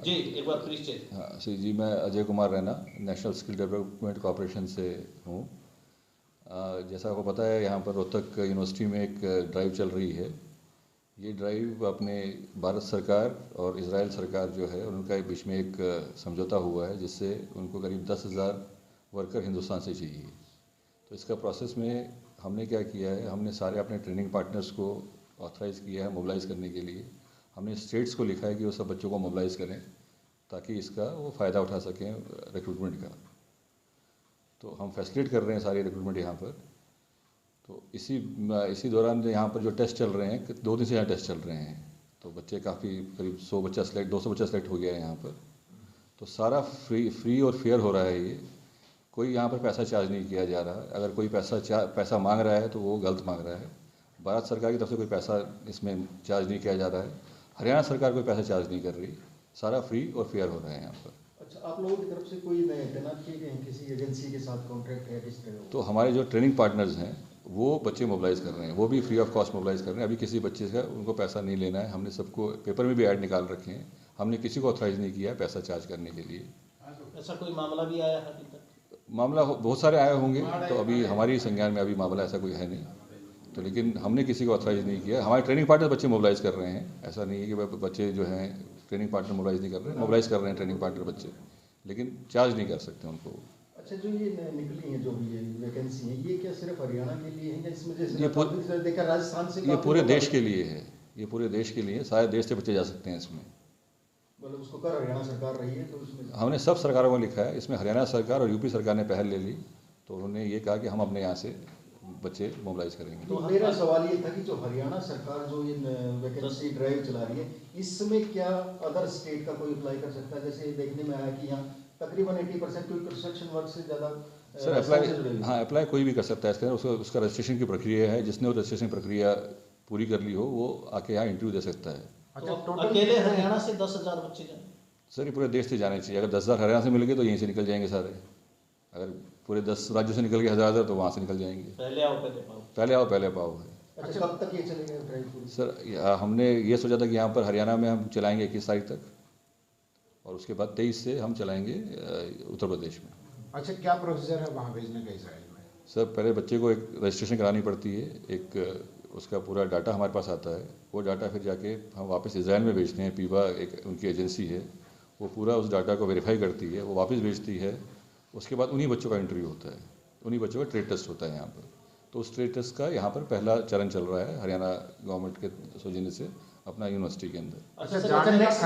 जी एक बार please check. हाँ जी, मैं Ajay Kumar Raina national skill development corporation से हूँ। जैसा आपको पता है, यहाँ पर रोहतक यूनिवर्सिटी में एक ड्राइव चल रही है। ये ड्राइव अपने भारत सरकार और इजराइल सरकार जो है उनका बीच में एक समझौता हुआ है, जिससे उनको करीब 10,000 वर्कर हिंदुस्तान से चाहिए। तो इसका प्रोसेस में हमने क्या किया है, हमने सारे अपने ट्रेनिंग पार्टनर्स को ऑथराइज़ किया है मोबिलाइज़ करने के लिए। हमने स्टेट्स को लिखा है कि वो सब बच्चों को मोबिलाइज़ करें ताकि इसका वो फ़ायदा उठा सकें रिक्रूटमेंट का। तो हम फैसिलिटेट कर रहे हैं सारी रिक्रूटमेंट यहाँ पर। तो इसी दौरान यहाँ पर जो टेस्ट चल रहे हैं, 2 दिन से यहाँ टेस्ट चल रहे हैं, तो बच्चे काफ़ी करीब 200 बच्चा सेलेक्ट हो गया है यहाँ पर। तो सारा फ्री और फेयर हो रहा है। ये कोई यहाँ पर पैसा चार्ज नहीं किया जा रहा है। अगर कोई पैसा मांग रहा है तो वो गलत मांग रहा है। भारत सरकार की तरफ से कोई पैसा इसमें चार्ज नहीं किया जा रहा है। हरियाणा सरकार कोई पैसा चार्ज नहीं कर रही। सारा फ्री और फेयर हो रहा है यहाँ पर। अच्छा, आप लोगों की तरफ से कोई तैनात किए गए हैं किसी एजेंसी के साथ कॉन्ट्रैक्ट है किस तरह? तो हमारे जो ट्रेनिंग पार्टनर्स हैं वो बच्चे मोबिलाइज़ कर रहे हैं, वो भी फ्री ऑफ कॉस्ट मोबिलाइज़ कर रहे हैं। अभी किसी बच्चे से उनको पैसा नहीं लेना है। हमने सबको पेपर में भी ऐड निकाल रखे हैं। हमने किसी को ऑथराइज़ नहीं किया है पैसा चार्ज करने के लिए। ऐसा कोई मामला भी आया है अभी तक? मामला बहुत सारे आए होंगे, तो अभी हमारी संज्ञान में अभी मामला ऐसा कोई है नहीं। तो लेकिन हमने किसी को ऑथराइज़ नहीं किया। हमारे ट्रेनिंग पार्टनर बच्चे मोबिलाइज़ कर रहे हैं। ऐसा नहीं है कि बच्चे जो हैं ट्रेनिंग पार्टनर मोबिलाइज़ नहीं कर रहे हैं। मोबिलाइज़ कर रहे हैं ट्रेनिंग पार्टनर बच्चे, लेकिन चार्ज नहीं कर सकते उनको। अच्छा, जो ये निकली है जो भी ये वैकेंसी है, ये क्या सिर्फ हरियाणा के लिए है या इसमें जैसे ये देखा राजस्थान से? ये पूरे देश के लिए है। ये पूरे देश के लिए, सारे देश से बच्चे जा सकते हैं इसमें। मतलब उसको कर हरियाणा सरकार रही है तो उसमें हमने सब सरकारों को लिखा है। इसमें हरियाणा सरकार और यूपी सरकार ने पहल ले ली, तो उन्होंने ये कहा कि हम अपने यहाँ से बच्चे मोबिलाइज करेंगे। तो मेरा सवाल ये था कि जो हरियाणा सरकार जो ये वैकेंसी ड्राइव चला रही है, इसमें क्या अदर स्टेट का कोई अप्लाई कर सकता है? जैसे देखने में आया कि यहाँ तकरीबन 80% कोई कंस्ट्रक्शन वर्क से ज़्यादा सर अप्लाई कोई भी कर सकता है इसके अंदर। उसका रजिस्ट्रेशन की प्रक्रिया है। जिसने वो रजिस्ट्रेशन प्रक्रिया पूरी कर ली हो वो आके यहाँ इंटरव्यू दे सकता है। अच्छा, तो अकेले हरियाणा से 10,000 बच्चे जाए? सर ये पूरे देश से जाने चाहिए। अगर 10,000 हरियाणा से मिल गए तो यहीं से निकल जाएंगे सारे। अगर पूरे 10 राज्यों से निकल गए 1,000 तो वहाँ से निकल जाएंगे। पहले आओ पहले पाओ। पहले आओ पहले पाओ है। अच्छा, कब तक ये चलेगा ड्राइव? सर हमने ये सोचा था कि यहाँ पर हरियाणा में हम चलाएंगे 21 तारीख तक, और उसके बाद 23 से हम चलाएंगे उत्तर प्रदेश में। अच्छा, क्या प्रोसीजर है वहाँ भेजने का इजराइल में? सर पहले बच्चे को एक रजिस्ट्रेशन करानी पड़ती है। एक उसका पूरा डाटा हमारे पास आता है। वो डाटा फिर जाके हम वापस इजराइल में भेजते हैं। पीवा एक उनकी एजेंसी है, वो पूरा उस डाटा को वेरीफाई करती है, वो वापस भेजती है। उसके बाद उन्हीं बच्चों का इंटरव्यू होता है, उन्हीं बच्चों का ट्रेड टेस्ट होता है यहाँ पर। तो उस ट्रेड टेस्ट का यहाँ पर पहला चरण चल रहा है हरियाणा गवर्नमेंट के सौजन्य से अपना यूनिवर्सिटी के अंदर। अच्छा, नेक्स्ट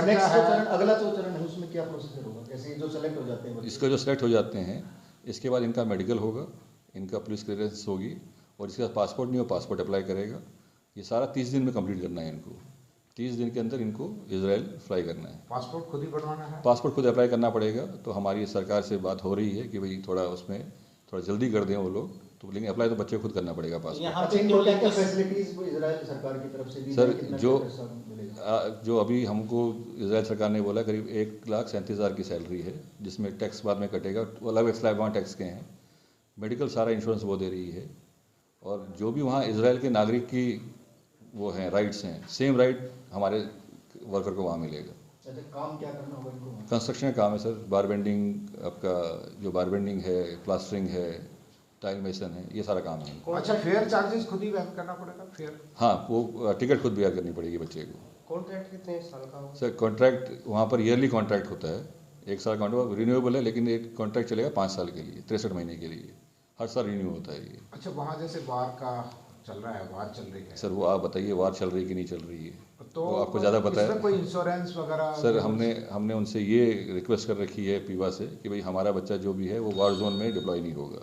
अगला जो चरण है उसमें क्या प्रोसीजर होगा? कैसे जो सेलेक्ट हो जाते हैं? इसका जो सेलेक्ट हो जाते हैं, इसके बाद इनका मेडिकल होगा, इनका पुलिस क्लियरेंस होगी, और इसके बाद पासपोर्ट नहीं हो पासपोर्ट अप्लाई करेगा। ये सारा 30 दिन में कंप्लीट करना है इनको। 30 दिन के अंदर इनको इजराइल फ्लाई करना है। पासपोर्ट खुद ही बनवाना है? पासपोर्ट खुद अप्लाई करना पड़ेगा। तो हमारी सरकार से बात हो रही है कि भाई थोड़ा उसमें थोड़ा जल्दी कर दें वो लोग। तो लेकिन अप्लाई तो बच्चे खुद करना पड़ेगा पासपोर्ट। यहाँ पे क्या फैसिलिटीज इजराइल सरकार की तरफ से दी सर जाएगी? जो अभी हमको इजराइल सरकार ने बोला करीब 1,37,000 की सैलरी है, जिसमें टैक्स बाद में कटेगा। वो अलग स्लैब वहाँ टैक्स के हैं। मेडिकल सारा इंश्योरेंस वो दे रही है। और जो भी वहाँ इजराइल के नागरिक की वो हैं राइट्स हैं, सेम राइट हमारे वर्कर को वहाँ मिलेगा। अच्छा, काम क्या करना होगा इनको? कंस्ट्रक्शन का काम है सर। बार बेंडिंग, आपका जो बार बेंडिंग है, प्लास्टरिंग है, टाइल मेसन है, ये सारा काम है। अच्छा, फेयर चार्जेस खुद ही वहन करना पड़ेगा? फेयर, हाँ, वो टिकट खुद बेयर करनी पड़ेगी बच्चे को। कॉन्ट्रैक्ट कितने साल का होगा? सर कॉन्ट्रैक्ट वहाँ पर ईयरली कॉन्ट्रैक्ट होता है। 1 साल कॉन्ट्रैक्ट रिन्यूएबल है, लेकिन एक कॉन्ट्रैक्ट चलेगा 5 साल के लिए, 63 महीने के लिए। हर साल रिन्यू होता है ये। अच्छा, वहाँ जैसे वार का चल रहा है, वार चल रही है सर, वो आप बताइए वार चल रही है कि नहीं चल रही है? तो वो आपको ज़्यादा पता है। कोई इंश्योरेंस वगैरह? सर हमने उनसे ये रिक्वेस्ट कर रखी है पीवा से कि भाई हमारा बच्चा जो भी है वो वार जोन में डिप्लॉय नहीं होगा।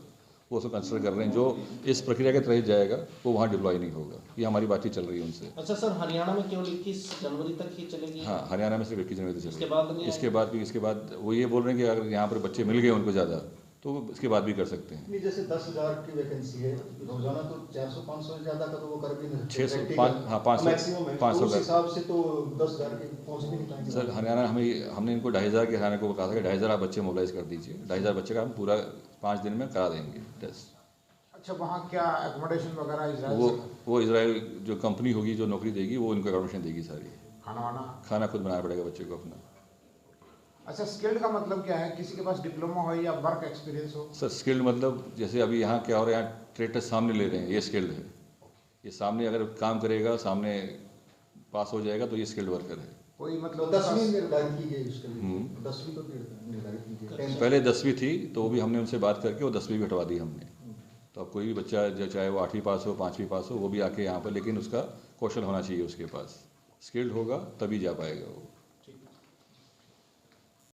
वो उसको कंसिडर कर रहे हैं। जो इस प्रक्रिया के तहत जाएगा वो वहाँ डिप्लॉय नहीं होगा। ये हमारी बातचीत चल रही है उनसे। अच्छा सर, हरियाणा में केवल 21 जनवरी तक ही चलेगी? हाँ, हरियाणा में सिर्फ 21 जनवरी तक चलेगी। इसके बाद वो ये बोल रहे हैं कि अगर यहाँ पर बच्चे मिल गए उनको ज़्यादा तो इसके बाद भी कर सकते हैं। जैसे 10,000 की वैकेंसी है रोजाना, तो 400-500 से ज़्यादा का तो वो कर भी नहीं। 500 उस हिसाब से तो 10,000 के पहुँच भी नहीं पाएंगे। सर हरियाणा हमने इनको 2,500 के हरियाणा को कहा था कि 2,500 आप बच्चे मोबिलाइज कर दीजिए। 2,500 बच्चे का हम पूरा 5 दिन में करा देंगे टेस्ट। अच्छा, वहाँ क्या एकोमोडेशन वगैरह इजराइल? वो इजराइल जो कंपनी होगी जो नौकरी देगी वो उनको एकोमोडेशन देगी सारी। खाना खुद बनाना पड़ेगा बच्चे को अपना। अच्छा, स्किल्ड का मतलब क्या है? किसी के पास डिप्लोमा हो या वर्क एक्सपीरियंस हो? सर स्किल्ड मतलब जैसे अभी यहाँ क्या हो रहा है, यहाँ ट्रेड टेस्ट सामने ले रहे हैं, ये स्किल्ड है। ये सामने अगर काम करेगा, सामने पास हो जाएगा तो ये स्किल्ड वर्कर है। कोई तो मतलब 10वीं निर्धारित की गई उसके लिए, 10वीं तो निर्धारित की गई, 10th पहले 10वीं थी तो वो भी हमने उनसे बात करके वो 10वीं भी हटवा दी हमने। तो अब कोई भी बच्चा जो चाहे वो 8वीं पास हो, 5वीं पास हो, वो भी आके यहाँ पर, लेकिन उसका कौशल होना चाहिए उसके पास, स्किल्ड होगा तभी जा पाएगा वो।